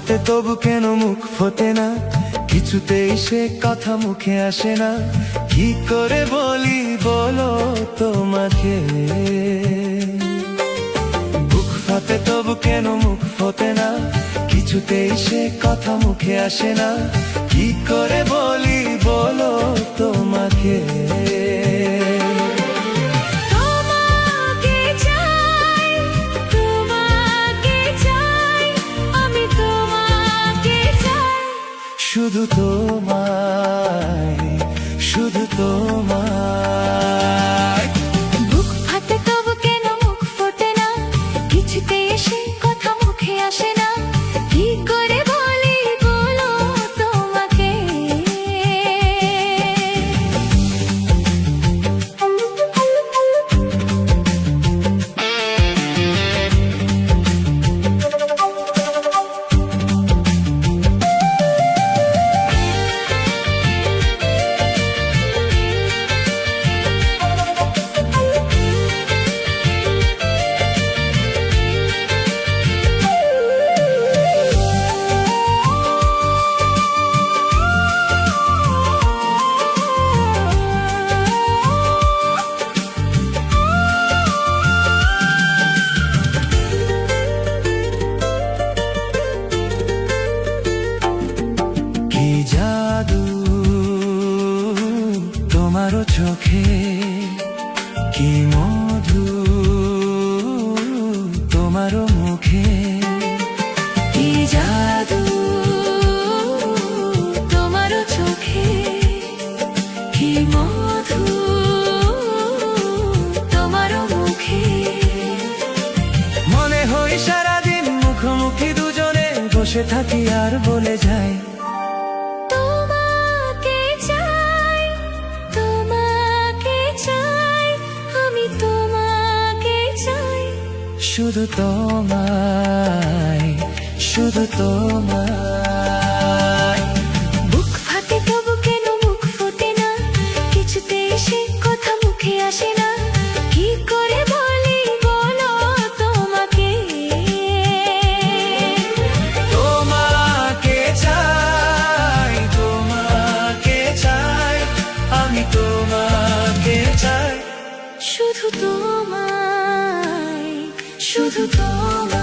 ফাটে তবু কেন মুখ ফোটে না, কিছুতেই সে কথা মুখে আসে না। কি করে বলি বলো তোমাকে, বুক ফাটে তবু কেন মুখ ফোটে না, কিছুতেই সে কথা মুখে আসে না। কি করে বলি বলো তোমাকে। শুধু তোমায়, শুধু তোমায়। বুক ফাটে তবু কেন মুখ ফোটে না, কিছুতে এসে কথা মুখে আসে না। কি করে বলি বলো তোমাকে। জাদু তোমারও চোখে, কি মধু তোমারও মুখে। কি জাদু তোমারও চোখে, কি মধু তোমারও মুখে। মনে হয় সারাদিন মুখোমুখি দুজনে বসে থাকি আর বলে যাই, শুধু তোমায়, শুধু তোমায়। বুক ফাটে তবু কেন মুখ ফোটে না, কিছুতে এসে কথা মুখে আসে না। কি করে বলি বলো তোমাকে। তোমাকে চাই, তোমাকে চাই, আমি তোমাকে চাই। শুধু তোমায়, শুধু তোমায়।